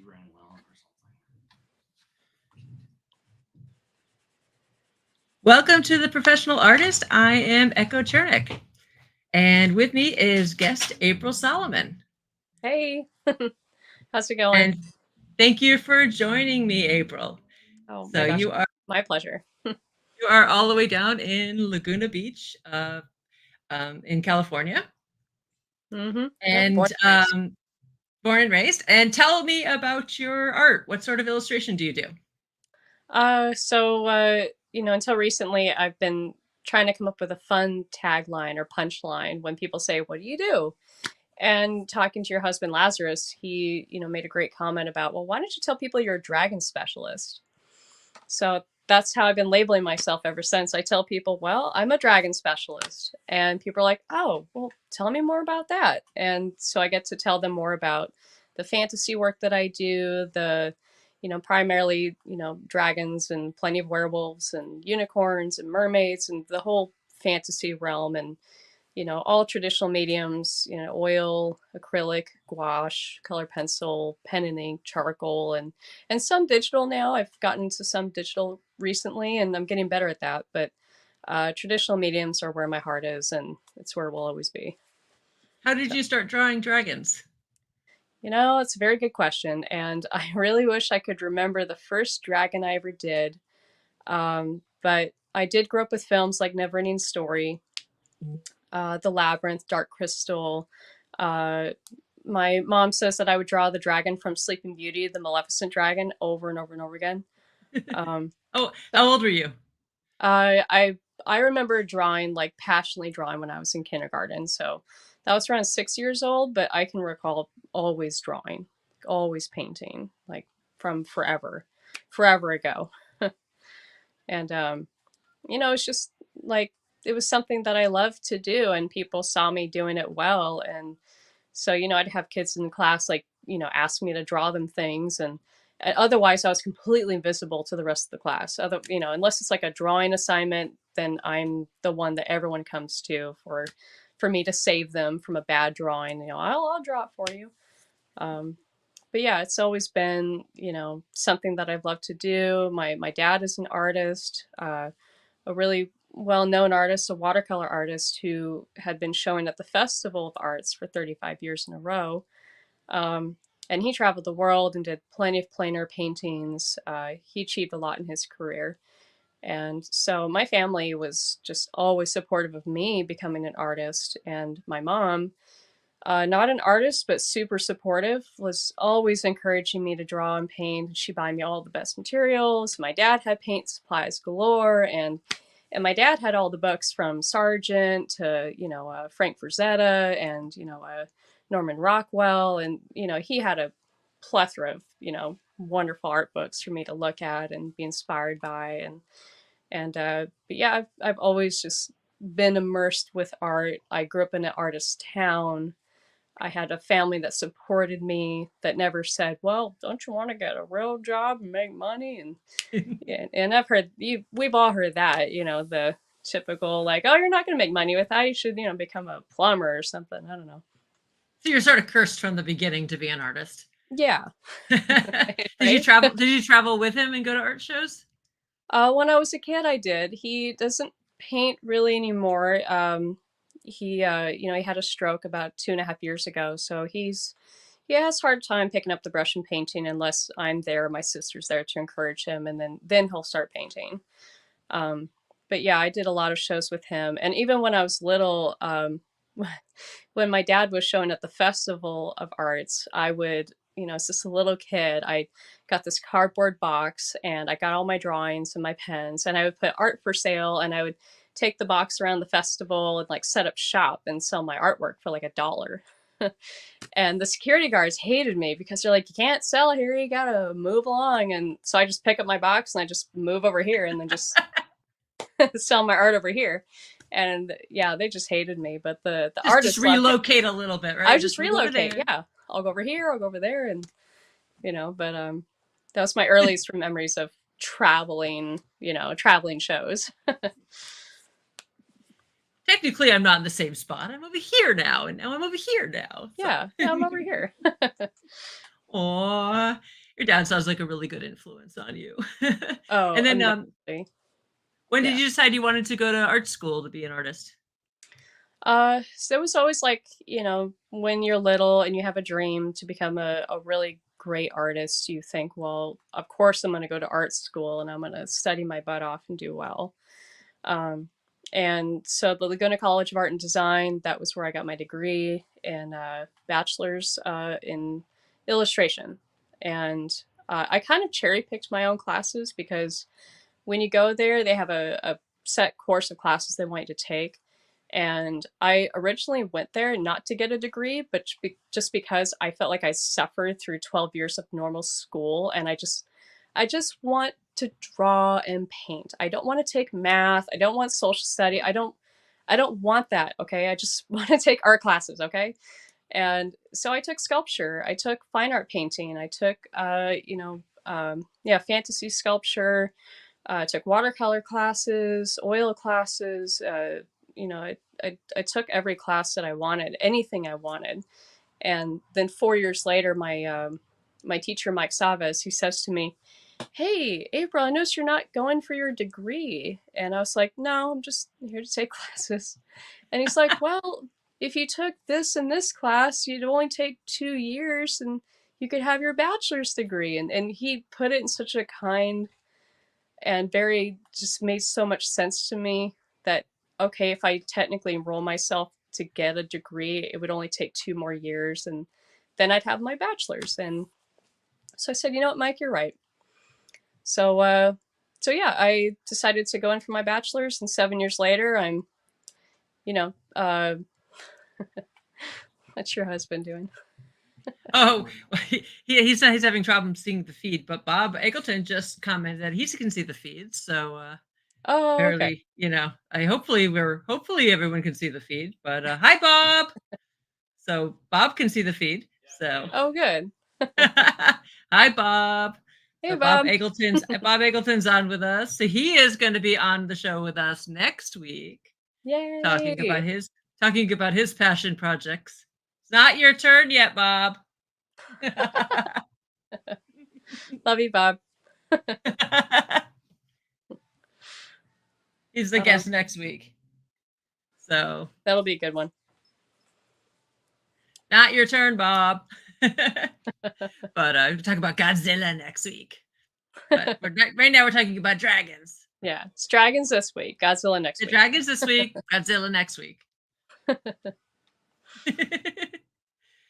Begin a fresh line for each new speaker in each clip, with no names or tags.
ran well or something.
Welcome to The Professional Artist. I am Echo Chernick, and with me is guest April Solomon.
Hey, how's it going?
And thank you for joining me, April.
Oh
So
my gosh,
you are
my pleasure.
all the way down in Laguna Beach, in California,
Mm-hmm. Yep,
and born and raised. And tell me about your art. What sort of illustration do you do?
Until recently, I've been trying to come up with a fun tagline or punchline when people say, "What do you do?" And talking to your husband Lazarus, he, made a great comment about, "Well, why don't you tell people you're a dragon specialist?" So that's how I've been labeling myself ever since. I tell people, "Well, I'm a dragon specialist," and people are like, "Oh, well, tell me more about that." And so I get to tell them more about the fantasy work that I do, primarily, dragons and plenty of werewolves and unicorns and mermaids and the whole fantasy realm, and all traditional mediums, oil, acrylic, gouache, color pencil, pen and ink, charcoal, and some digital now. I've gotten into some digital recently, and I'm getting better at that. But traditional mediums are where my heart is, and it's where we'll always be.
How did you start drawing dragons?
It's a very good question, and I really wish I could remember the first dragon I ever did. But I did grow up with films like Neverending Story, The Labyrinth, Dark Crystal. My mom says that I would draw the dragon from Sleeping Beauty, the Maleficent dragon, over and over and over again.
How old were you?
I remember drawing, like passionately drawing, when I was in kindergarten. So that was around 6 years old, but I can recall always drawing, always painting, like from forever ago. And it's just like, it was something that I loved to do, and people saw me doing it well. And so, I'd have kids in class, like, ask me to draw them things. And otherwise I was completely invisible to the rest of the class. Unless it's like a drawing assignment, then I'm the one that everyone comes to for me to save them from a bad drawing. I'll draw it for you. But yeah, it's always been, something that I've loved to do. My dad is an artist, a really well-known artist, a watercolor artist who had been showing at the Festival of Arts for 35 years in a row. And he traveled the world and did plenty of plein air paintings. He achieved a lot in his career. And so my family was just always supportive of me becoming an artist. And my mom, not an artist, but super supportive, was always encouraging me to draw and paint. She'd buy me all the best materials. My dad had paint supplies galore. And my dad had all the books from Sargent to, Frank Frazetta and, Norman Rockwell. And, he had a plethora of, wonderful art books for me to look at and be inspired by. But yeah, I've always just been immersed with art. I grew up in an artist town. I had a family that supported me, that never said, "Well, don't you want to get a real job and make money?" And I've heard, we've all heard that, the typical, like, "Oh, you're not going to make money with that. You should, become a plumber or something." I don't know.
So you're sort of cursed from the beginning to be an artist.
Yeah.
Right? Did you travel with him and go to art shows?
When I was a kid, I did. He doesn't paint really anymore. He had a stroke about 2.5 years ago, so he has a hard time picking up the brush and painting unless I'm there, my sister's there to encourage him, and then he'll start painting. But yeah, I did a lot of shows with him. And even when I was little, when my dad was showing at the Festival of Arts, I would, as just a little kid, I got this cardboard box and I got all my drawings and my pens, and I would put art for sale, and I would take the box around the festival and like set up shop and sell my artwork for like $1. And the security guards hated me because they're like, "You can't sell here, you gotta move along." And so I just pick up my box and I just move over here and then just sell my art over here. And yeah, they just hated me. But the artists
just relocate a little bit, right?
I just relocate. Yeah, I'll go over here, I'll go over there, and But that was my earliest memories of traveling shows.
Technically, I'm not in the same spot. I'm over here now, and now I'm over here now. So.
Yeah, I'm over here.
Aw, your dad sounds like a really good influence on you.
Oh,
And then,
immensely.
when did
Yeah.
you decide you wanted to go to art school to be an artist?
So it was always like, you know, when you're little and you have a dream to become a really great artist, you think, well, of course I'm going to go to art school and I'm going to study my butt off and do well. Um, and so the Laguna College of Art and Design, that was where I got my degree and bachelor's in illustration. And I kind of cherry picked my own classes because when you go there, they have a set course of classes they want you to take. And I originally went there not to get a degree, but just because I felt like I suffered through 12 years of normal school, and I just want to draw and paint. I don't want to take math. I don't want social study. I don't want that. Okay, I just want to take art classes. Okay, and so I took sculpture. I took fine art painting. I took fantasy sculpture. I took watercolor classes, oil classes. You know, I took every class that I wanted, anything I wanted. And then 4 years later, my teacher, Mike Savas, he says to me, "Hey, April, I noticed you're not going for your degree." And I was like, "No, I'm just here to take classes." And he's like, "Well, if you took this and this class, you'd only take 2 years and you could have your bachelor's degree." And he put it in such a kind and very just made so much sense to me that, okay, if I technically enroll myself to get a degree, it would only take 2 more years and then I'd have my bachelor's. And so I said, you know what, Mike, you're right. So yeah, I decided to go in for my bachelor's, and 7 years later, I'm, you know, what's your husband doing?
Oh, he's having problems seeing the feed, but Bob Eggleton just commented that he can see the feed. So
Oh, okay.
apparently, hopefully everyone can see the feed. But hi, Bob. So Bob can see the feed. So
Oh, good.
hi, Bob.
Hey,
So
Bob.
Bob Eggleton's on with us. So he is going to be on the show with us next week, talking about
Yay.
his passion projects. It's not your turn yet, Bob.
Love you, Bob.
He's the guest next week. So
That'll be a good one.
not your turn, Bob. But we'll talk about Godzilla next week. But right now we're talking about dragons.
Yeah, it's dragons this week, Godzilla next week.
Dragons this week, Godzilla next week.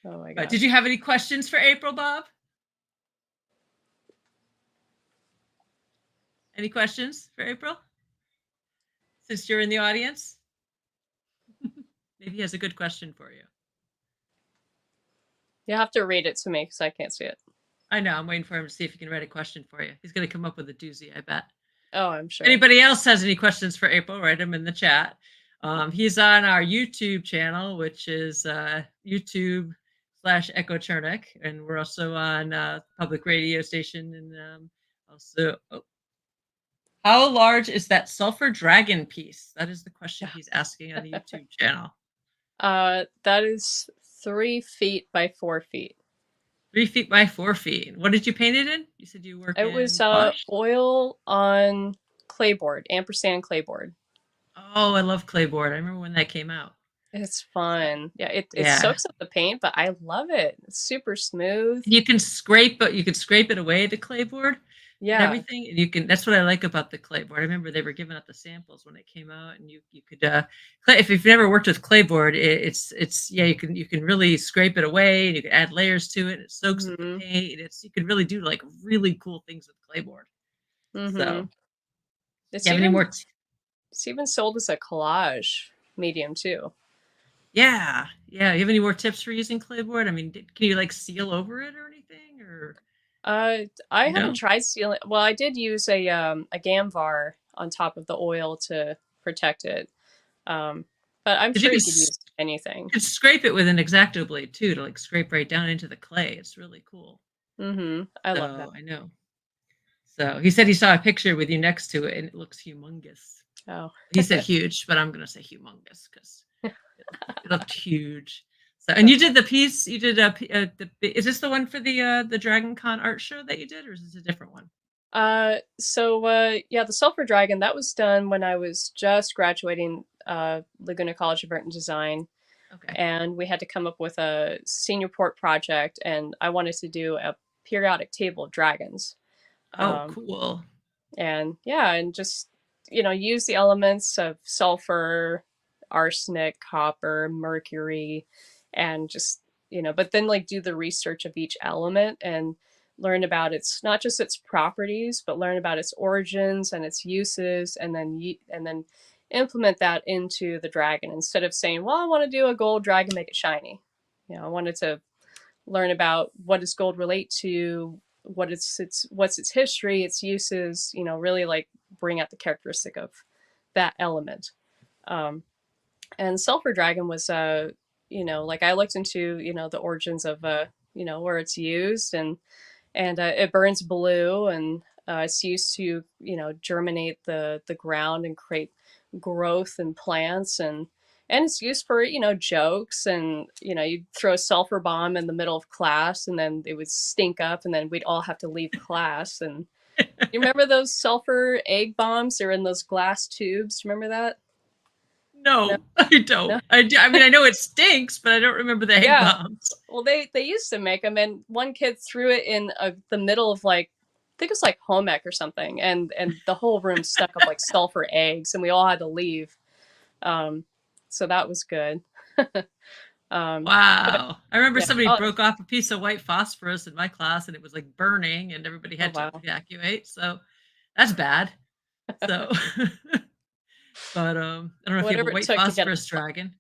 Oh my god.
But did you have any questions for April, Bob? Any questions for April? Since you're in the audience? Maybe he has a good question for you.
You have to read it to me because I can't see it.
I know. I'm waiting for him to see if he can write a question for you. He's going to come up with a doozy, I bet.
Oh, I'm sure.
Anybody else has any questions for April, write them in the chat. He's on our YouTube channel, which is YouTube/Echo Chernick. And we're also on public radio station. And how large is that sulfur dragon piece? That is the question he's asking on the YouTube channel.
That is 3 feet by 4 feet.
3 feet by 4 feet. What did you paint it in? You said you work
It
in
was
gouache?
oil on clayboard, ampersand clayboard.
Oh, I love clayboard. I remember when that came out.
It's fun. Yeah, it
Yeah.
soaks up the paint, but I love it. It's super smooth.
You can scrape it away, the clayboard. And
Yeah.
everything. And that's what I like about the clayboard. I remember they were giving out the samples when it came out, and you could if you've never worked with clayboard, you can really scrape it away, and you can add layers to it. It soaks up the paint. You could really do like really cool things with clayboard. So
It's even sold as a collage medium too.
Yeah. You have any more tips for using clayboard? I mean, can you like seal over it or anything, or?
I haven't tried sealing. Well, I did use a gamvar on top of the oil to protect it. But I'm sure you could use anything.
You could scrape it with an X-Acto blade too, to like scrape right down into the clay. It's really cool.
I love that.
I know. So he said he saw a picture with you next to it, and it looks humongous.
Oh.
He said huge, but I'm gonna say humongous because it looked huge. So, and you did the piece. You did is this the one for the Dragon Con art show that you did, or is this a different one?
Yeah, the Sulfur Dragon, that was done when I was just graduating Laguna College of Art and Design,
Okay.
and we had to come up with a senior port project, and I wanted to do a periodic table of dragons.
Oh,
Um,
cool.
and yeah, and just use the elements of sulfur, arsenic, copper, mercury, and just but then like do the research of each element and learn about its not just its properties, but learn about its origins and its uses, and then implement that into the dragon instead of saying, well, I want to do a gold dragon, make it shiny. I wanted to learn about what does gold relate to, what's its history, its uses, really like bring out the characteristic of that element. And Sulfur Dragon was like I looked into the origins of where it's used, and it burns blue, and it's used to germinate the ground and create growth in plants, and it's used for jokes, and you'd throw a sulfur bomb in the middle of class and then it would stink up and then we'd all have to leave class. And you remember those sulfur egg bombs? They're in those glass tubes. Do you remember that?
No, I don't.
No?
I mean, I know it stinks, but I don't remember the egg
Yeah.
bombs.
Well, they used to make them, and one kid threw it in the middle of like, I think it was like home ec or something, and the whole room stuck up like sulfur eggs, and we all had to leave. So that was good.
Wow. I remember
Yeah.
somebody
Oh,
broke off a piece of white phosphorus in my class and it was like burning and everybody had
wow.
to evacuate. So that's bad. So, but I don't know if you have
Whatever
a
it
white
took to get
phosphorus dragon.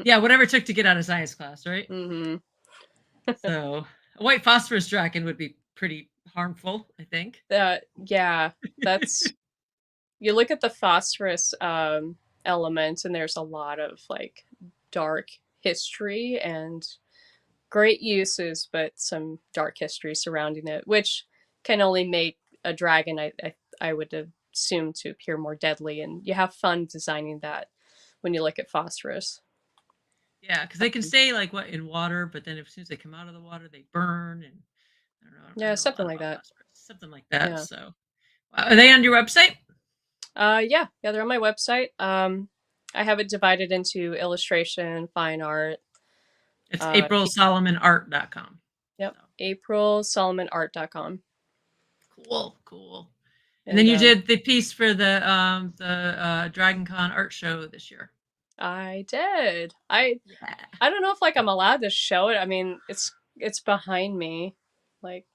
Yeah, whatever it took to get out of science class, right?
Mm-hmm.
So a white phosphorus dragon would be pretty harmful, I think.
Yeah, that's you look at the phosphorus element, and there's a lot of like dark history and great uses, but some dark history surrounding it, which can only make a dragon, I would assume, to appear more deadly. And you have fun designing that when you look at phosphorus.
Yeah, because they can stay like what in water, but then as soon as they come out of the water, they burn. And I don't know. I
Yeah,
don't know a
something
lot
like
about
that.
phosphorus, something like that.
Yeah.
So, are they on your website?
Yeah, they're on my website. I have it divided into illustration, fine art.
It's aprilsolomonart.com.
Yep,
So.
aprilsolomonart.com.
Cool. And then
And
you did the piece for the Dragon Con art show this year.
I did. I
Yeah.
don't know if like I'm allowed to show it. I mean, it's behind me, like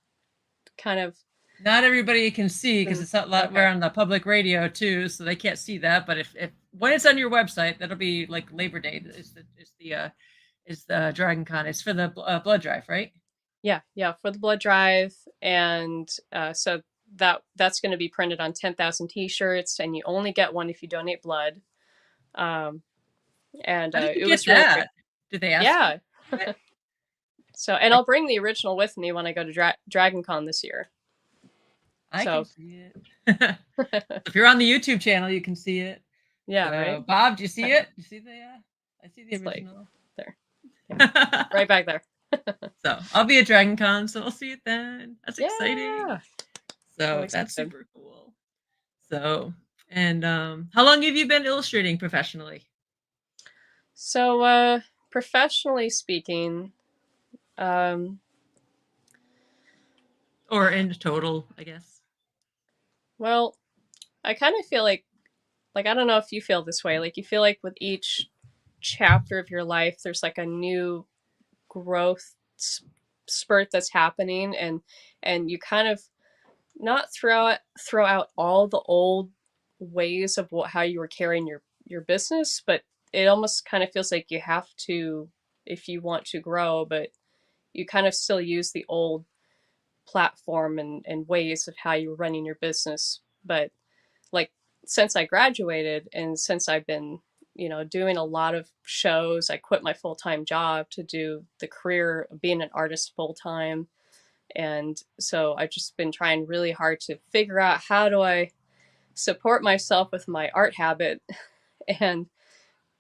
kind of.
Not everybody can see because it's not
Okay.
we're on the public radio too, so they can't see that. But if when it's on your website, that'll be like Labor Day. Is the Dragon Con? It's for the blood drive, right?
Yeah, for the blood drive, and so that's going to be printed on 10,000 T-shirts, and you only get one if you donate blood. And
How did you
it
get
was really
that?
great.
Did they ask?
Yeah.
You?
So, and I'll bring the original with me when I go to Dragon Con this year.
I can see it. If you're on the YouTube channel, you can see it.
Yeah,
So,
right.
Bob, do you see it? Do you see the? I see the original.
Like there. Yeah. Right back there.
So I'll be at Dragon Con, so I'll see it then. That's exciting. So that's super cool. So, and how long have you been illustrating professionally?
So, professionally speaking,
or in total, I guess.
Well, I kind of feel like I don't know if you feel this way. Like you feel like with each chapter of your life, there's like a new growth spurt that's happening, and you kind of not throw out all the old ways of how you were carrying your business, but it almost kind of feels like you have to if you want to grow, but you kind of still use the old platform and ways of how you're running your business. But like since I graduated and since I've been doing a lot of shows, I quit my full-time job to do the career of being an artist full-time. And so I've just been trying really hard to figure out how do I support myself with my art habit and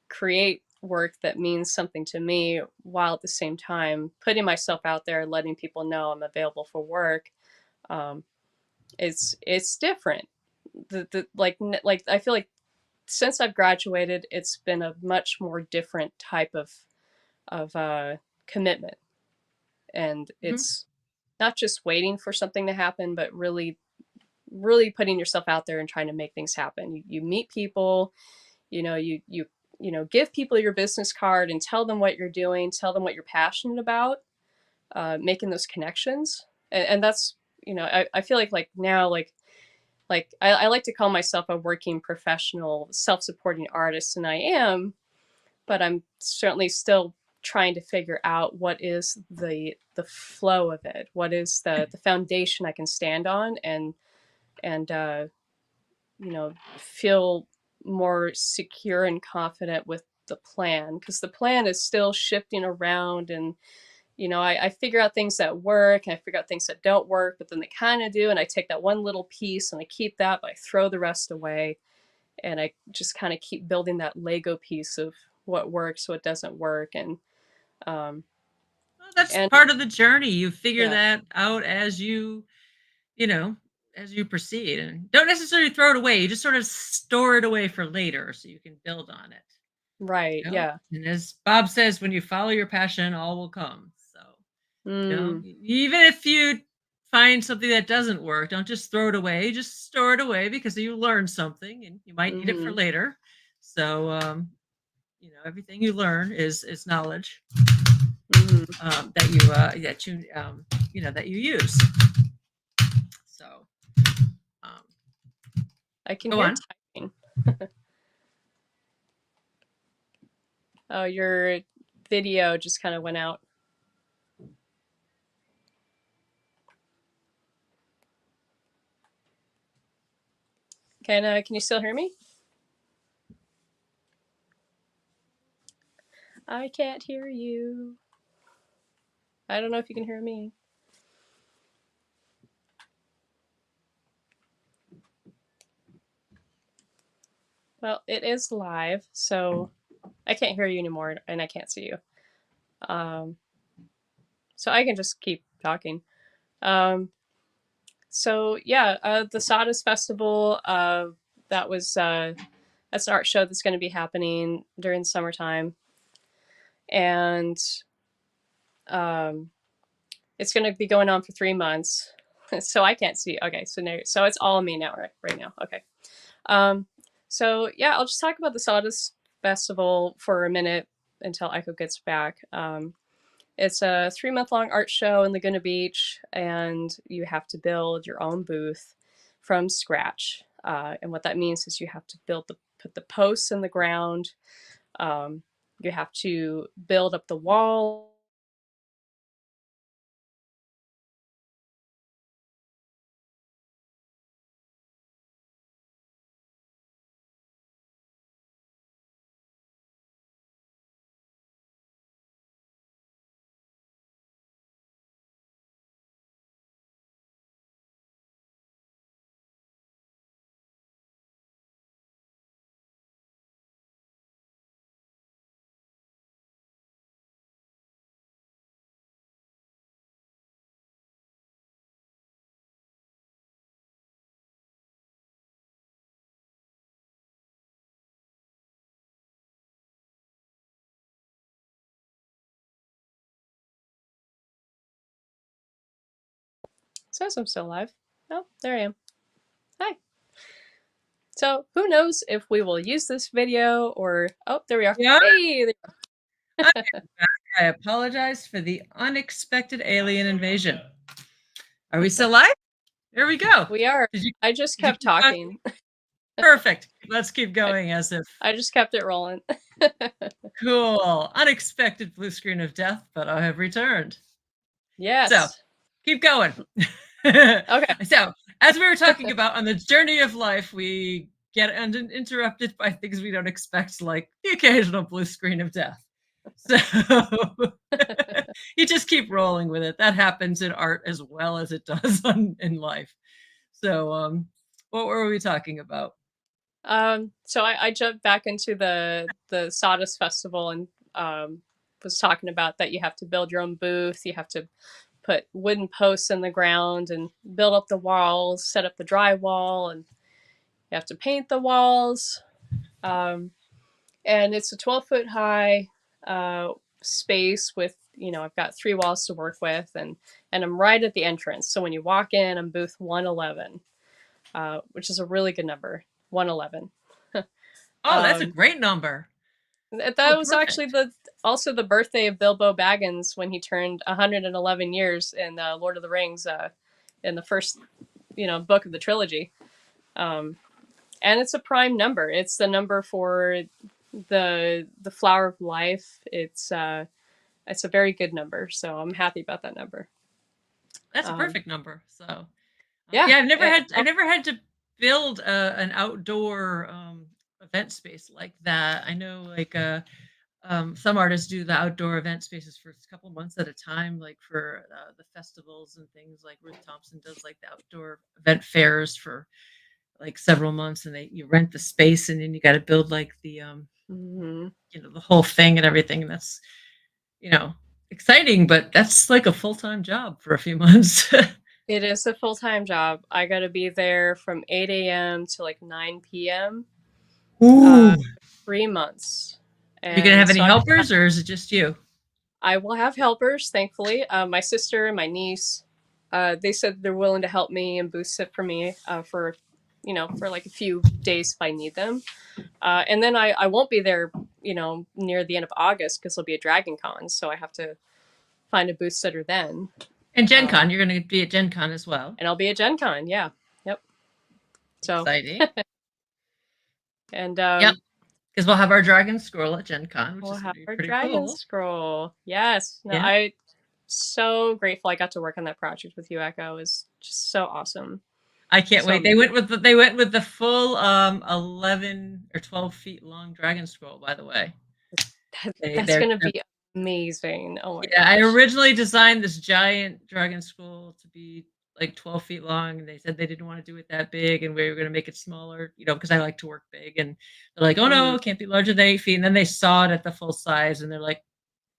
create work that means something to me, while at the same time putting myself out there, letting people know I'm available for work. Um, it's different. Like I feel like since I've graduated, it's been a much more different type of commitment, and
Mhm.
it's not just waiting for something to happen, but really putting yourself out there and trying to make things happen. You meet people, give people your business card and tell them what you're doing, tell them what you're passionate about, making those connections. And that's, I feel like now, I like to call myself a working professional, self-supporting artist, and I am, but I'm certainly still trying to figure out what is the flow of it, what is the foundation I can stand on, and feel more secure and confident with the plan, because the plan is still shifting around. And I figure out things that work and I figure out things that don't work, but then they kind of do, and I take that one little piece and I keep that, but I throw the rest away, and I just kind of keep building that Lego piece of what works, what doesn't work. Um
Well, that's
and
part of the journey. You figure
yeah,
that out as you know, as you proceed, and don't necessarily throw it away. You just sort of store it away for later so you can build on it.
right, yeah.
And as Bob says, when you follow your passion, all will come. So,
Mm,
even if you find something that doesn't work, don't just throw it away. Just store it away because you learned something and you might need it for
mm-hmm,
later. So, everything you learn is knowledge
mm-hmm.
that you use. So, um,
I can
go
hear
on.
typing. Oh, your video just kind of went out. Can you still hear me? I can't hear you. I don't know if you can hear me. Well, it is live, so I can't hear you anymore, and I can't see you. Um, so I can just keep talking. Um, so yeah, the Sawdust Festival. That was that's an art show that's going to be happening during the summertime, and um, it's going to be going on for 3 months. So I can't see. Okay, so it's all me now, right now. Okay. Um, so yeah, I'll just talk about the Sawdust Festival for a minute until Echo gets back. It's a 3 month long art show in Laguna Beach, and you have to build your own booth from scratch. And what that means is you have to put the posts in the ground. Um, you have to build up the wall. Says I'm still alive. Oh, there I am. Hi. So who knows if we will use this video or, oh, there we are.
Yeah,
Hey,
I I apologize for the unexpected alien invasion. Are we still live? There we go.
we are.
Did you
I just
did you
kept
keep talking?
talking.
Perfect. Let's keep
I,
going as if
I just kept it rolling.
cool. Unexpected blue screen of death, but I have returned. So
Yes.
keep going.
Okay.
So, as we were talking about on the journey of life, we get interrupted by things we don't expect, like the occasional blue screen of death. So you just keep rolling with it. That happens in art as well as it does in life. So, what were we talking about?
So I jumped back into the Sawdust Festival and was talking about that you have to build your own booth. You have to put wooden posts in the ground and build up the walls, set up the drywall, and you have to paint the walls. Um, and it's a 12-foot high space with, I've got 3 walls to work with, and I'm right at the entrance. So when you walk in, I'm booth 111, which is a really good number, 111.
Oh, that's a great number.
That
Oh,
was actually
perfect.
also the birthday of Bilbo Baggins when he turned 111 years in Lord of the Rings, in the first book of the trilogy. And it's a prime number. It's the number for the flower of life. It's a very good number, so I'm happy about that number.
That's a perfect number. So
Yeah,
yeah, I've never had to build an outdoor event space like that. I know like some artists do the outdoor event spaces for a couple months at a time, like for the festivals and things. Like Ruth Thompson does like the outdoor event fairs for like several months, and you rent the space, and then you got to build like the
mm-hmm.
the whole thing and everything. And that's you know exciting, but that's like a full-time job for a few months.
It is a full-time job. I got to be there from 8 a.m. to like 9 p.m.
Ooh.
3 months.
Are you gonna
And
have any
so
helpers, or is it just you?
I will have helpers, thankfully. My sister and my niece, they said they're willing to help me and boost it for me for like a few days if I need them. And then I won't be there, near the end of August because there'll be a Dragon Con, so I have to find a booth sitter then.
And Gen Con, you're gonna be at Gen Con as well.
And I'll be at Gen Con, yeah. Yep. So
Exciting.
and
Yep. Because we'll have our Dragon Scroll at Gen Con, which
we'll
is gonna
have
be
our
pretty
Dragon
cool.
Scroll. Yes. No,
Yeah.
I so grateful I got to work on that project with you, Echo. It was just so awesome.
I can't
So
wait. They went with the full 11 or 12 feet long Dragon Scroll, by the way.
that's gonna be amazing. Oh my
yeah, I
gosh.
originally designed this giant Dragon Scroll to be like 12 feet long, and they said they didn't want to do it that big, and we were going to make it smaller, because I like to work big. And they're like, oh no,
Mhm.
it can't be larger than 8 feet. And then they saw it at the full size, and they're like,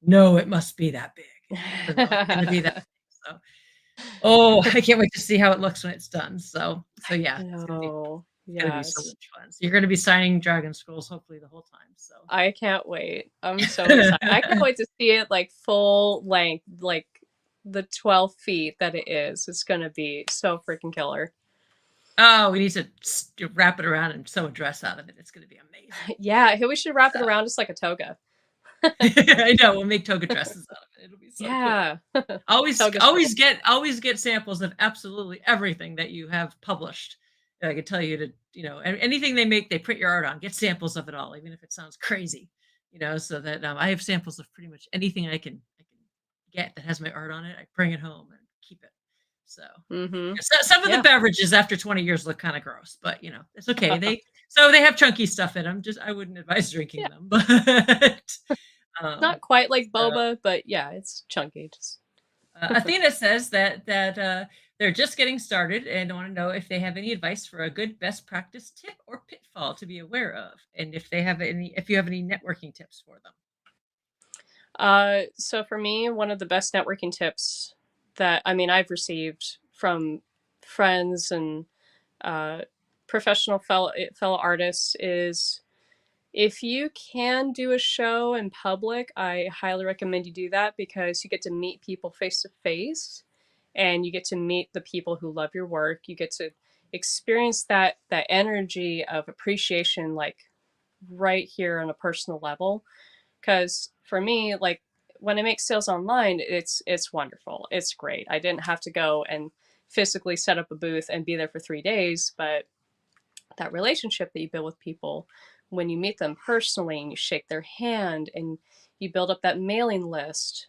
no, it must be that big. And no, it's going to be that big. So, oh, I can't wait to see how it looks when it's done. So yeah,
No.
it's going to be so
Yes.
much fun. So you're going to be signing Dragon Scrolls hopefully the whole time. So
I can't wait. I'm so excited. I can't wait to see it like full length, like the 12 feet that it is. It's gonna be so freaking killer.
oh, we need to wrap it around and sew a dress out of it. It's going to be amazing.
Yeah, we should wrap it
So.
around just like a toga.
I know we'll make toga dresses out of it. It'll be so cool.
Yeah.
Always,
Toga scroll.
always get samples of absolutely everything that you have published. I can tell you to, anything they make, they print your art on. Get samples of it all, even if it sounds crazy, so that I have samples of pretty much anything I can get that has my art on it. I bring it home and keep it. So,
Mm-hmm.
some of the
Yeah.
beverages after 20 years look kind of gross, but it's okay. They have chunky stuff in them. Just I wouldn't advise drinking
Yeah.
them, but.
Not quite like
So,
boba, but yeah, it's chunky. Just
Athena says that they're just getting started and want to know if they have any advice for a good best practice tip or pitfall to be aware of, and if you have any networking tips for them.
So for me, one of the best networking tips that I've received from friends and professional fellow artists is if you can do a show in public, I highly recommend you do that because you get to meet people face to face and you get to meet the people who love your work. You get to experience that energy of appreciation like right here on a personal level. Because for me, like when I make sales online, it's wonderful. It's great. I didn't have to go and physically set up a booth and be there for 3 days, but that relationship that you build with people when you meet them personally and you shake their hand and you build up that mailing list,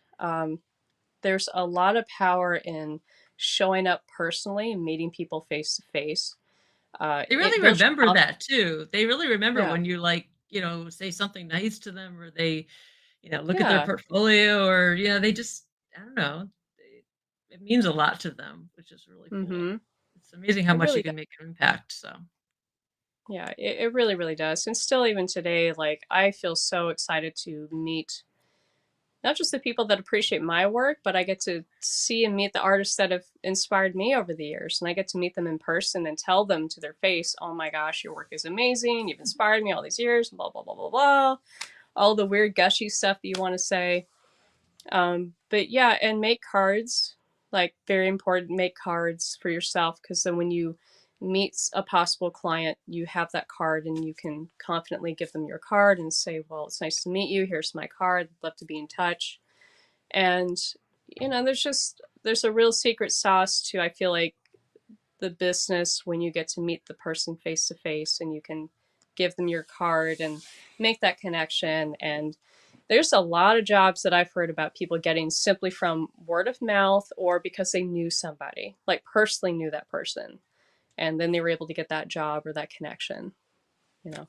there's a lot of power in showing up personally and meeting people face to face.
They
It
really
builds your
remember
confidence.
that too. They really remember
Yeah,
when you say something nice to them, or they look at their
yeah.
portfolio, or they just I don't know. It means a lot to them, which is really cool.
Mm-hmm.
It's amazing how
It
much you
really
can
does.
make an impact. So
Yeah, it really, really does. And still, even today, like, I feel so excited to meet not just the people that appreciate my work, but I get to see and meet the artists that have inspired me over the years. And I get to meet them in person and tell them to their face, oh my gosh, your work is amazing. You've inspired me all these years, blah, blah, blah, blah, blah. All the weird, gushy stuff that you want to say. But yeah, and make cards, like, very important. Make cards for yourself, because then when you meet a possible client, you have that card and you can confidently give them your card and say, well, it's nice to meet you. Here's my card. I'd love to be in touch. And, there's a real secret sauce to, I feel like, the business when you get to meet the person face to face and you can give them your card and make that connection. And there's a lot of jobs that I've heard about people getting simply from word of mouth or because they knew somebody, like personally knew that person. And then they were able to get that job or that connection, you know?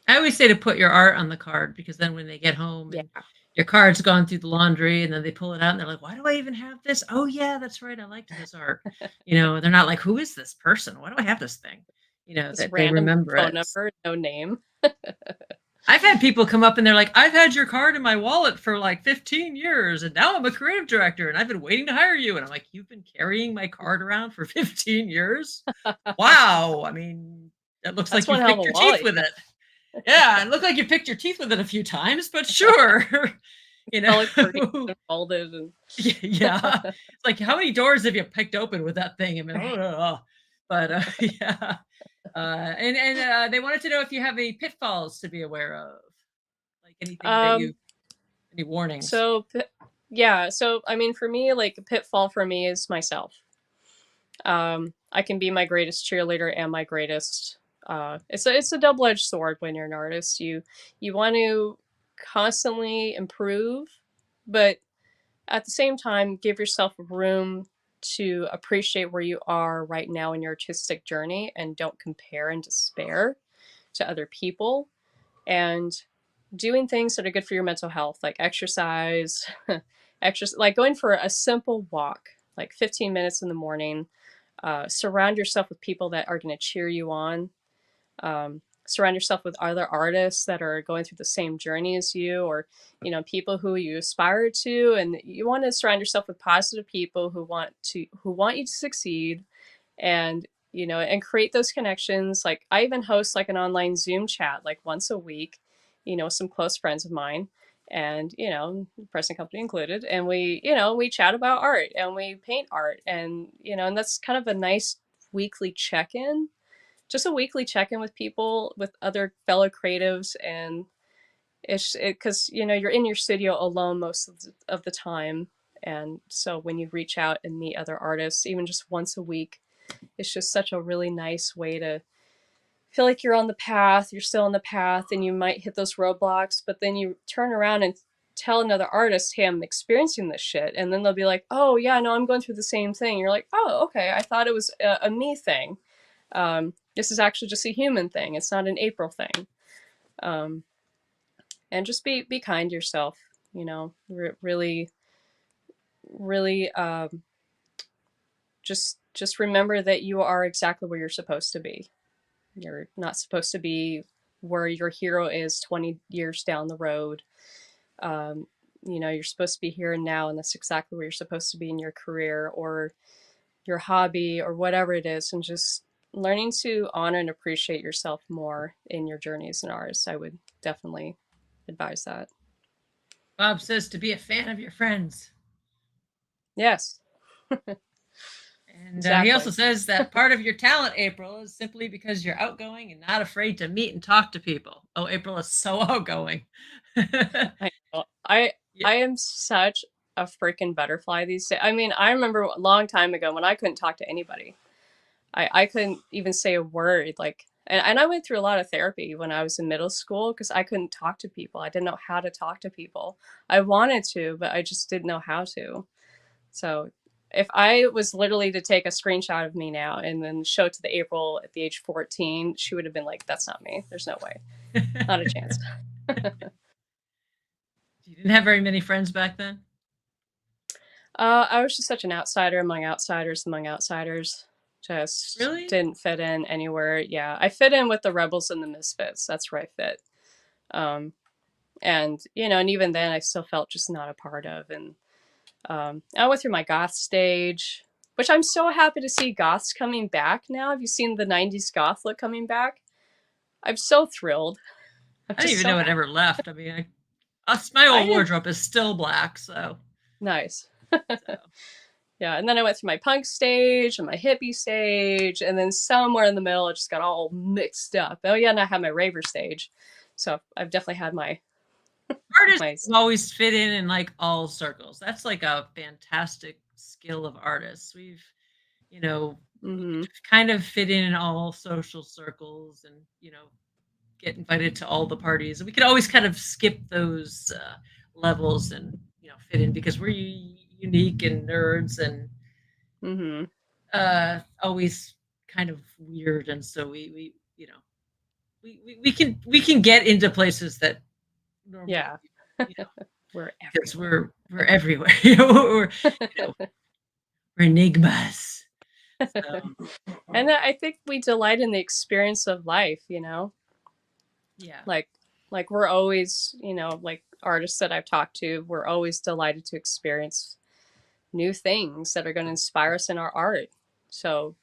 I always say to put your art on the card, because then when they get home
Yeah.
and your card's gone through the laundry and then they pull it out and they're like, why do I even have this? Oh yeah, that's right. I liked this art. They're not like, who is this person? Why do I have this thing?
This
That they
random
remember
phone
it.
number, no name.
I've had people come up and they're like, I've had your card in my wallet for like 15 years and now I'm a creative director and I've been waiting to hire you. And I'm like, you've been carrying my card around for 15 years? Wow. I mean, it looks
That's
like you
one hell of
picked
a
your
wallet.
teeth with it. Yeah, it looked like you picked your teeth with it a few times, but sure.
All created and folded and
Yeah. It's like, how many doors have you picked open with that thing? I mean, but yeah. And they wanted to know if you have any pitfalls to be aware of, like anything that any warnings.
So I mean, for me, like, a pitfall for me is myself. I can be my greatest cheerleader and my greatest. It's a double-edged sword when you're an artist. You want to constantly improve, but at the same time, give yourself room to appreciate where you are right now in your artistic journey, and don't compare and despair to other people. And doing things that are good for your mental health, like exercise, like going for a simple walk, like 15 minutes in the morning. Surround yourself with people that are going to cheer you on. Surround yourself with other artists that are going through the same journey as you, or people who you aspire to. And you want to surround yourself with positive people who want you to succeed, and and create those connections. Like, I even host like an online Zoom chat like once a week, with some close friends of mine, and present company included. And we chat about art and we paint art, and and that's kind of a nice weekly check-in, just a weekly check-in with people, with other fellow creatives. And it's because you're in your studio alone most of the time. And so when you reach out and meet other artists, even just once a week, it's just such a really nice way to feel like you're on the path. You're still on the path, and you might hit those roadblocks, but then you turn around and tell another artist, hey, I'm experiencing this shit. And then they'll be like, oh yeah, no, I'm going through the same thing. You're like, oh, okay, I thought it was a me thing. This is actually just a human thing. It's not an April thing. And just be kind to yourself, really, really, just remember that you are exactly where you're supposed to be. You're not supposed to be where your hero is 20 years down the road. You're supposed to be here and now, and that's exactly where you're supposed to be in your career or your hobby or whatever it is. And just learning to honor and appreciate yourself more in your journey as an artist. I would definitely advise that.
Bob says to be a fan of your friends.
Yes.
And
Exactly.
he also says that part of your talent, April, is simply because you're outgoing and not afraid to meet and talk to people. Oh, April is so outgoing.
I know. I am such a freaking butterfly these days. I mean, I remember a long time ago when I couldn't talk to anybody. I couldn't even say a word. Like, and I went through a lot of therapy when I was in middle school because I couldn't talk to people. I didn't know how to talk to people. I wanted to, but I just didn't know how to. So if I was literally to take a screenshot of me now and then show it to the April at the age 14, she would have been like, that's not me. There's no way. Not a chance.
You didn't have very many friends back then?
I was just such an outsider among outsiders among outsiders. Just
Really?
didn't fit in anywhere. Yeah, I fit in with the Rebels and the Misfits. That's where I fit. Um, and and even then, I still felt just not a part of. And I went through my goth stage, which I'm so happy to see goths coming back now. Have you seen the '90s goth look coming back? I'm so thrilled. I'm
I don't
just
even
so
know it
happy.
ever left. I mean, my
I
old
didn't.
wardrobe is still black, so
Nice.
so
Yeah, and then I went through my punk stage and my hippie stage, and then somewhere in the middle, it just got all mixed up. Oh yeah, and I had my raver stage, so I've definitely had my
artists
my.
have always fit in like all circles. That's like a fantastic skill of artists. You know, we could
Hmm.
kind of fit in all social circles and, get invited to all the parties. And we could always kind of skip those levels and, fit in because we're unique and nerds and
Hmm.
always kind of weird. And so we can get into places that normally,
Yeah,
you know,
we're
because
everywhere.
we're everywhere. Know, we're enigmas. So
And I think we delight in the experience of life.
yeah.
Like we're always, like artists that I've talked to, we're always delighted to experience new things that are going to inspire us in our art. So,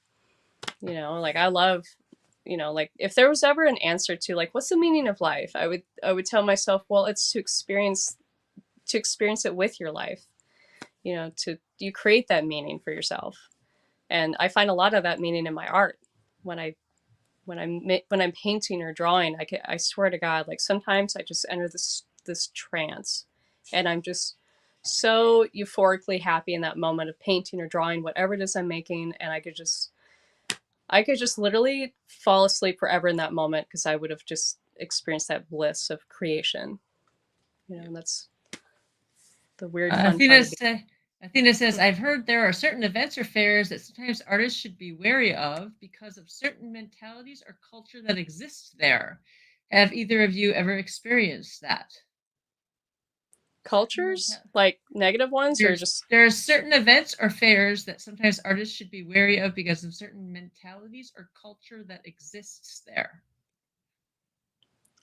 like I love, like if there was ever an answer to like what's the meaning of life, I would tell myself, well, it's to experience it with your life. To you create that meaning for yourself. And I find a lot of that meaning in my art when I'm painting or drawing. I swear to God, like sometimes I just enter this trance, and I'm just so euphorically happy in that moment of painting or drawing whatever it is I'm making, and I could just literally fall asleep forever in that moment because I would have just experienced that bliss of creation. And that's the weird fun part
Athena
of being.
say, Athena says, I've heard there are certain events or fairs that sometimes artists should be wary of because of certain mentalities or culture that exists there. Have either of you ever experienced that? Certain
Cultures,
mental-
like negative ones, or just
there are certain events or fairs that sometimes artists should be wary of because of certain mentalities or culture that exists there.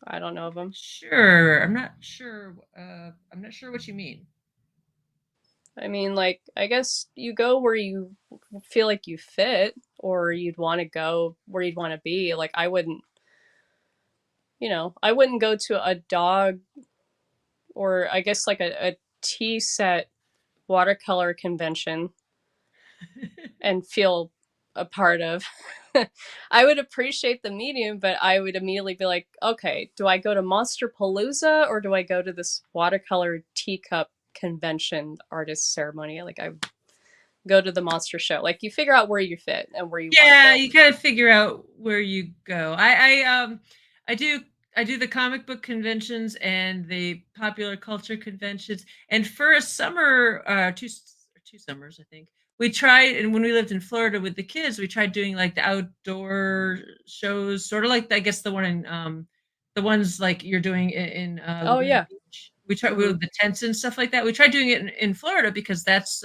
I don't know of them.
Sure, I'm not sure. I'm not sure what you mean.
I mean, like, I guess you go where you feel like you fit, or you'd want to go where you'd want to be. Like, I wouldn't go to a dog, or I guess like a tea set watercolor convention and feel a part of. I would appreciate the medium, but I would immediately be like, okay, do I go to Monster Palooza or do I go to this watercolor teacup convention artist ceremony? Like, I go to the monster show. Like, you figure out where you fit and where you want to
Yeah,
go.
you gotta figure out where you go. I do the comic book conventions and the popular culture conventions. And for a summer, two summers, I think we tried. And when we lived in Florida with the kids, we tried doing like the outdoor shows, sort of like I guess the one in the ones like you're doing in
Oh
Laguna
yeah.
Beach. We tried
Hmm.
with the tents and stuff like that. We tried doing it in Florida because that's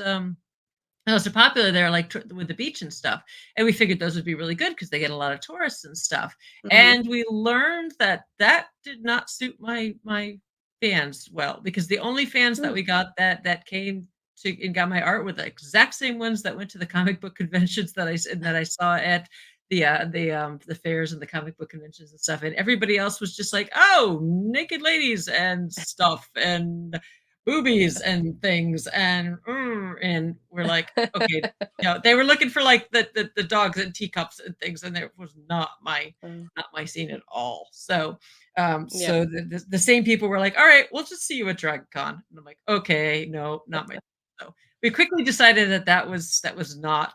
those are popular there, like with the beach and stuff. And we figured those would be really good because they get a lot of tourists and stuff.
Hmm.
And we learned that that did not suit my fans well because the only fans that we got that came to and got my art were the exact same ones that went to the comic book conventions that I saw at the fairs and the comic book conventions and stuff. And everybody else was just like, oh, naked ladies and stuff and boobies and things and we're like okay, they were looking for like the dogs and teacups and things and it was not my scene at all. So
Yeah.
the same people were like, all right, we'll just see you at Dragon Con, and I'm like, okay, no, not my. So we quickly decided that was not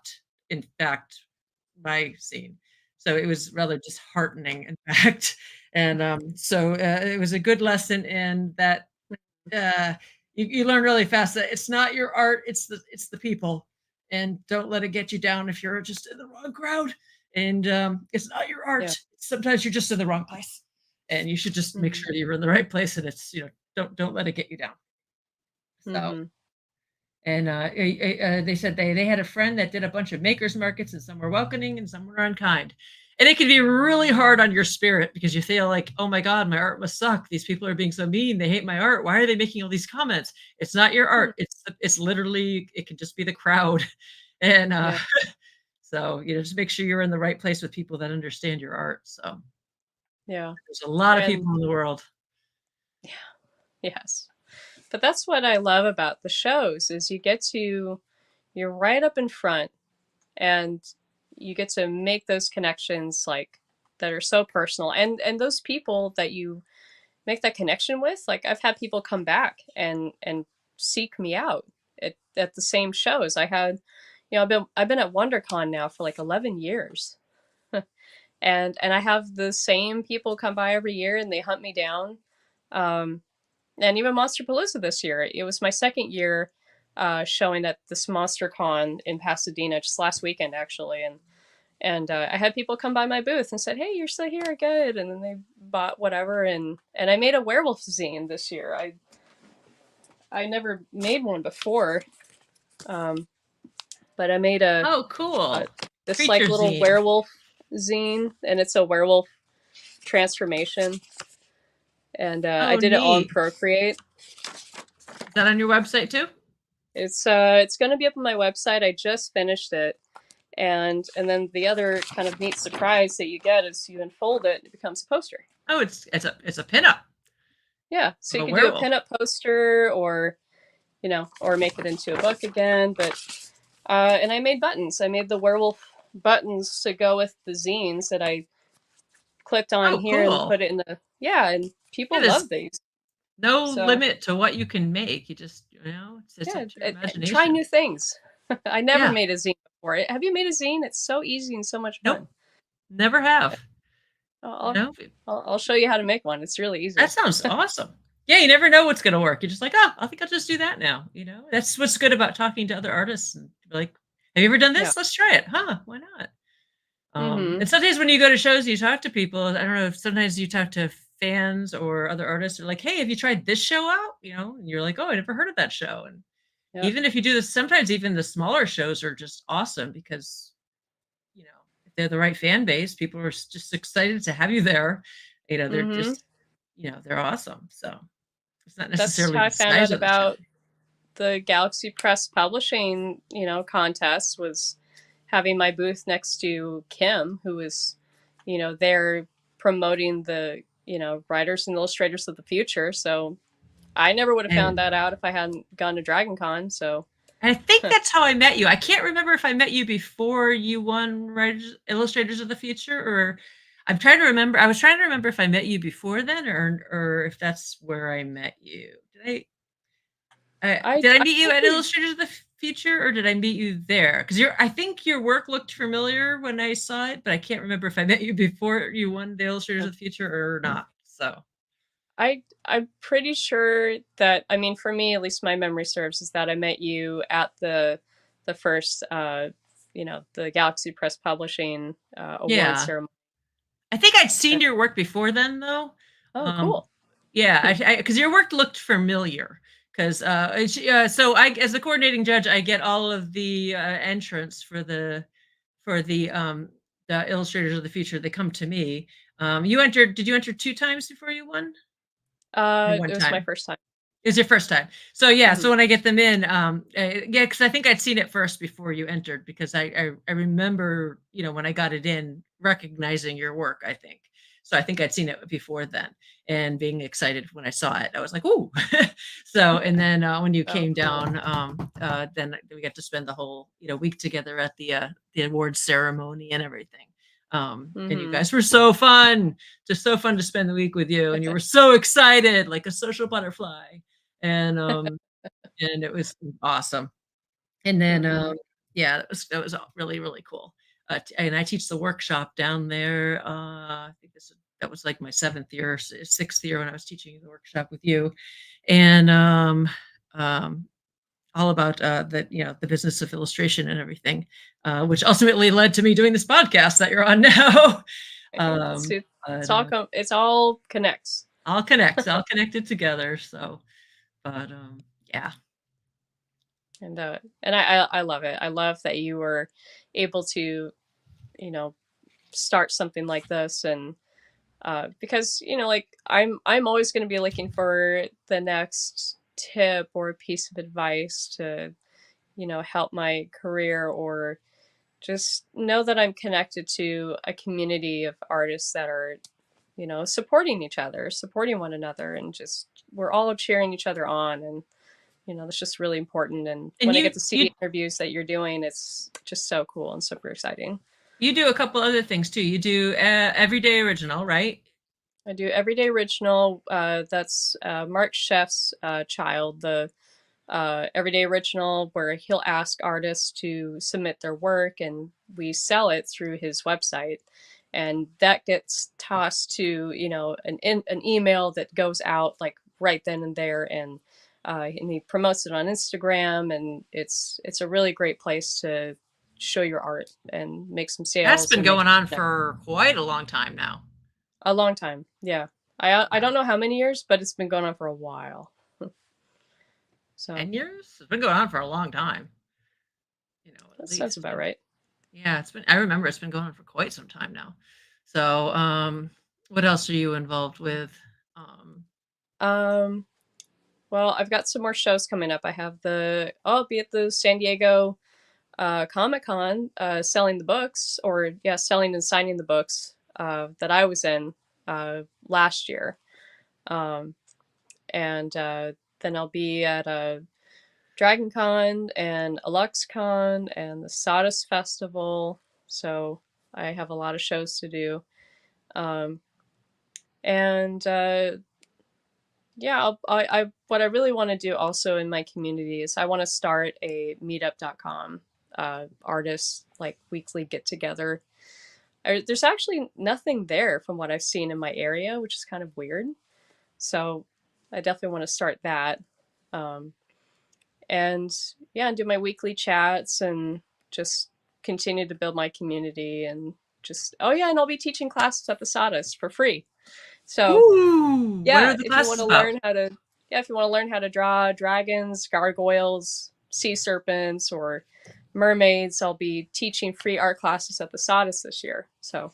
in fact my scene. So it was rather disheartening in fact. And so it was a good lesson in that uh, you learn really fast that it's not your art, it's the people, and don't let it get you down if you're just in the wrong crowd. And it's not your
Yeah.
art. Sometimes you're just in the wrong place, and you should just make
Hmm.
sure you're in the right place. And it's don't let it get you down. So
Hmm.
And they said they had a friend that did a bunch of makers markets, and some were welcoming and some were unkind. And it can be really hard on your spirit because you feel like, oh my God, my art must suck. These people are being so mean. They hate my art. Why are they making all these comments? It's not your art. It's literally, it can just be the crowd. And
Yeah.
so, just make sure you're in the right place with people that understand your art. So
Yeah.
there's a lot of
And
people in the world.
yeah, yes. But that's what I love about the shows is you're right up in front and you get to make those connections like that are so personal. And those people that you make that connection with, like I've had people come back and seek me out at the same shows. I had, I've been at WonderCon now for like 11 years. And I have the same people come by every year and they hunt me down. And even Monsterpalooza this year. It was my second year showing at this MonsterCon in Pasadena just last weekend, actually. And I had people come by my booth and said, "Hey, you're still here, good." And then they bought whatever, and I made a werewolf zine this year. I never made one before, but I made
Oh, cool.
this
Creature
like little
zine.
werewolf zine, and it's a werewolf transformation. And I
Oh,
did it all in
neat.
Procreate.
Is that on your website too?
It's going to be up on my website. I just finished it. And then the other kind of neat surprise that you get is you unfold it, it becomes a poster.
Oh, it's a pinup.
Yeah, so
Of
you
a
can do a
werewolf.
pinup poster, or or make it into a book again. But and I made buttons. I made the werewolf buttons to go with the zines that I clicked on
Oh,
here and
cool.
put it in the and
Yeah,
people
there's
love these.
no
So
limit to what you can make. You just, it's
yeah,
up to your
try
imagination.
new things. I never
Yeah.
made a zine before. Have you made a zine? It's so easy and so much
Nope.
fun.
Never have. You
I'll,
know,
I'll show you how to make one. It's really
that
easy.
sounds awesome. Yeah, you never know what's going to work. You're just like, oh, I think I'll just do that now. That's what's good about talking to other artists and be like, have you ever done
Yeah.
this? Let's try it. Huh? Why not?
Mm-hmm.
And sometimes when you go to shows, you talk to people. I don't know if sometimes you talk to fans or other artists. They're like, hey, have you tried this show out? And you're like, oh, I never heard of that show. And
Yep.
even if you do this, sometimes even the smaller shows are just awesome because, if they're the right fan base, people are just excited to have you there. They're
Mm-hmm.
just, they're awesome. So it's not
That's
necessarily
how I
the
found
size
out
of the show.
about the Galaxy Press Publishing, contest was having my booth next to Kim, who was, there promoting the, writers and illustrators of the future. So I never would have found
And
that out if I hadn't gone to Dragon Con. So
I think that's how I met you. I can't remember if I met you before you won Writers Illustrators of the Future, or I'm trying to remember. I was trying to remember if I met you before then, or if that's where I met you.
I,
Did I
I
meet you
think
at
we,
Illustrators of the Future, or did I meet you there? Because I think your work looked familiar when I saw it, but I can't remember if I met you before you won the Illustrators of the Future or not. So
I'm pretty sure that, I mean, for me, at least my memory serves, is that I met you at the first, the Galaxy Press Publishing award
yeah,
ceremony.
I think I'd seen your work before then, though.
Oh,
Um,
cool.
yeah, because your work looked familiar. Because so I, as the coordinating judge, I get all of the entrants for the illustrators of the future. They come to me. You entered. Did you enter 2 times before you won, or one
It was my
time?
first time.
It was your first time. So yeah,
Mhm.
so when I get them in, yeah, because I think I'd seen it first before you entered because I remember, when I got it in, recognizing your work, I think. So I think I'd seen it before then and being excited when I saw it. I was like, "Ooh." So and then when you
Oh,
came
cool.
down, then we got to spend the whole, week together at the awards ceremony and everything. And you
Mhm.
guys were so fun. Just so fun to spend the week with you, and you were so excited, like a social butterfly and it was awesome. And then
Mhm.
yeah, that was all really really cool. And I teach the workshop down there. I think that was like my 7th year, 6th year when I was teaching the workshop with you, and um, all about the business of illustration and everything, which ultimately led to me doing this podcast that you're on now.
It's
um,
it,
but
it's all connects.
all connected together. So, but yeah.
And I love it. I love that you were able to, you know, start something like this. And because, you know, like I'm always going to be looking for the next tip or piece of advice to, you know, help my career, or just know that I'm connected to a community of artists that are, you know, supporting each other, supporting one another, and just we're all cheering each other on. And, you know, that's just really important. And
And
when I get to see the interviews that you're doing, it's just so cool and super exciting.
you do a couple other things too. You do Everyday Original, right?
I do Everyday Original. That's Mark Chef's child, the Everyday Original, where he'll ask artists to submit their work and we sell it through his website. And that gets tossed to, you know, an email that goes out like right then and there. And he promotes it on Instagram, and it's a really great place to show your art and make some sales.
That's been
and make
going on for quite a long time now.
a long time. Yeah. I don't know how many years, but it's been going on for a while. So
10 years? It's been going on for a long time. You know, at
that's
least.
about right.
Yeah, I remember it's been going on for quite some time now. So, what else are you involved with?
Um, well, I've got some more shows coming up. I'll be at the San Diego Comic Con selling the books, or yeah, selling and signing the books that I was in last year. And then I'll be at a Dragon Con and a LuxCon and the Sawdust Festival. So I have a lot of shows to do. And yeah, what I really want to do also in my community is I want to start a meetup.com artists like weekly get together. There's actually nothing there from what I've seen in my area, which is kind of weird. So I definitely want to start that. And yeah, and do my weekly chats and just continue to build my community. And just, oh yeah, and I'll be teaching classes at the Sawdust for free. So
Ooh, what
yeah,
are the
if you want
classes
to
about?
learn how to, yeah, if you want to learn how to draw dragons, gargoyles, sea serpents, or mermaids, I'll be teaching free art classes at the Sawdust this year. So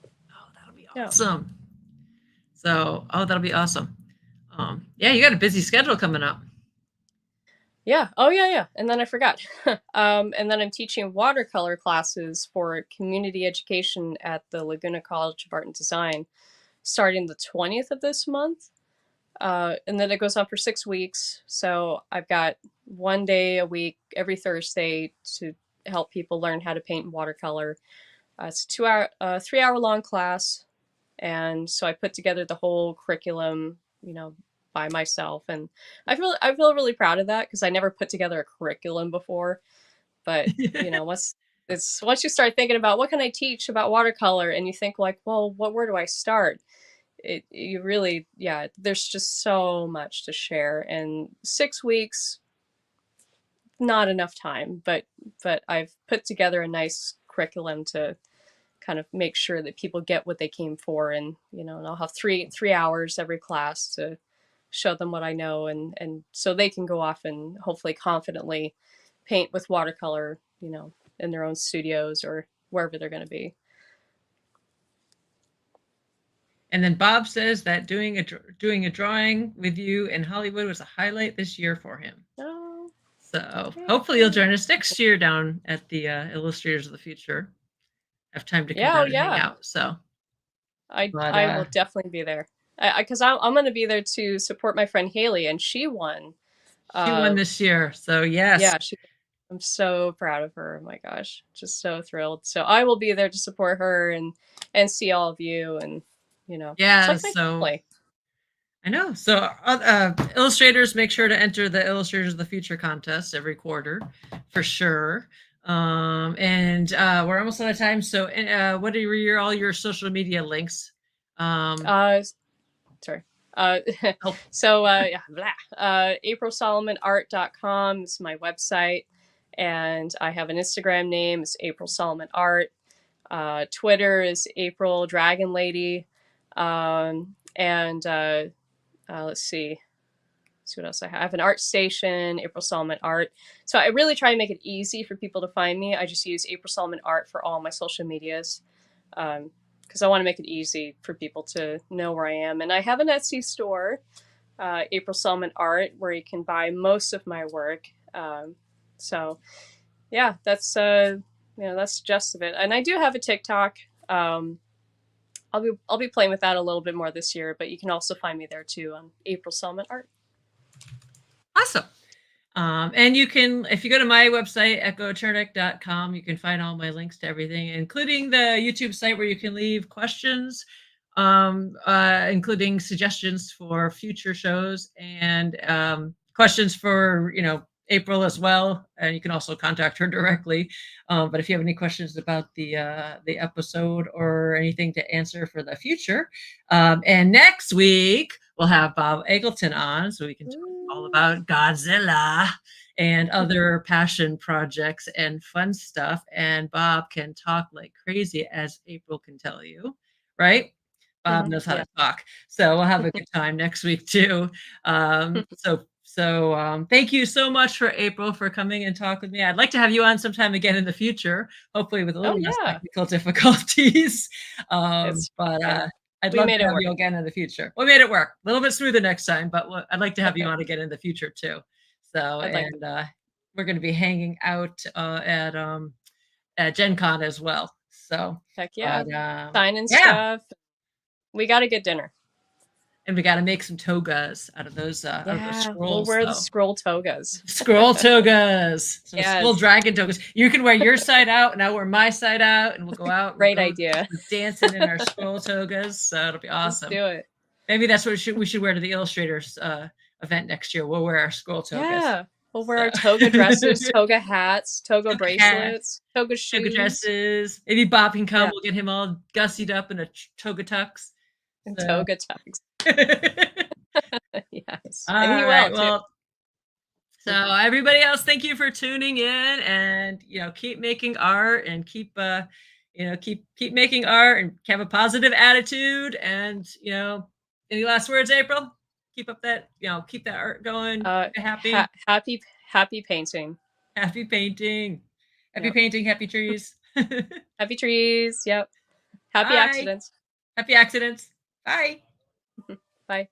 Oh, that'll be
yeah.
awesome. So, oh, that'll be awesome. Yeah, you got a busy schedule coming up.
Yeah. Oh, yeah, yeah. And then I forgot. And then I'm teaching watercolor classes for community education at the Laguna College of Art and Design starting the 20th of this month. And then it goes on for 6 weeks. So I've got one day a week, every Thursday, to help people learn how to paint in watercolor. It's a 3 hour long class. And so I put together the whole curriculum, you know, by myself. And I feel really proud of that because I never put together a curriculum before. But, you know, once you start thinking about what can I teach about watercolor, and you think like, well, where do I start? You really, yeah, there's just so much to share. And 6 weeks, not enough time, but I've put together a nice curriculum to kind of make sure that people get what they came for. And, you know, and I'll have three hours every class to show them what I know, and so they can go off and hopefully confidently paint with watercolor, you know, in their own studios or wherever they're going to be.
And then Bob says that doing a drawing with you in Hollywood was a highlight this year for him.
Oh,
So
yeah.
hopefully you'll join us next year down at the Illustrators of the Future. Have time to come down and hang out. So
I will definitely be there because I'm going to be there to support my friend Haley, and she won.
She won this year, so yes.
Yeah, I'm so proud of her. Oh my gosh, just so thrilled. So I will be there to support her and see all of you, and you know,
yeah.
it's like
so
family.
I know. So illustrators, make sure to enter the Illustrators of the Future contest every quarter, for sure. And we're almost out of time. So what are all your social media links?
Sorry. So yeah, aprilsolomonart.com is my website, and I have an Instagram name. It's April Solomon Art. Twitter is April Dragon Lady. And let's see. see what else I have. An art station, April Solomon Art. So I really try and make it easy for people to find me. I just use April Solomon Art for all my social medias, because I want to make it easy for people to know where I am. And I have an Etsy store, April Solomon Art, where you can buy most of my work. So yeah, that's that's the gist of it. And I do have a TikTok. I'll be playing with that a little bit more this year, but you can also find me there too on April Solomon Art.
Awesome. And you can, if you go to my website, echochernick.com, you can find all my links to everything, including the YouTube site where you can leave questions, including suggestions for future shows and questions for, April as well. And you can also contact her directly. But if you have any questions about the episode or anything to answer for the future, and next week we'll have Bob Eggleton on, so we can talk all about Godzilla and other passion projects and fun stuff. And Bob can talk like crazy, as April can tell you, right? Bob knows how to talk. So we'll have a good time next week too. So thank you so much for April for coming and talk with me. I'd like to have you on sometime again in the future, hopefully with a little less technical difficulties. I'd love to have you again in the future. We made it work a little bit smoother next time, but I'd like to have you on again in the future too. So, we're going to be hanging out at Gen Con as well. So
heck yeah, signing stuff. We got to get dinner.
And we got to make some togas out of those scrolls.
We'll wear the scroll togas.
Scroll togas. Some scroll dragon togas. You can wear your side out, and I'll wear my side out, and we'll go out.
Great idea.
Dancing in our scroll togas. So it'll be awesome.
Let's do it.
Maybe that's what we should wear to the Illustrators event next year. We'll wear our scroll togas.
Yeah. We'll wear our toga dresses, toga hats, toga bracelets, toga shoes.
Toga dresses. Maybe Bob can come. We'll get him all gussied up in a toga tux.
And toga tux. Yes.
All right. Well, so everybody else, thank you for tuning in, and keep making art and keep making art and have a positive attitude. And any last words, April? Keep up that keep that art going. Happy
painting.
Happy painting. Happy painting. Happy trees.
Happy trees. Yep. Happy accidents.
Happy accidents. Bye.
Bye.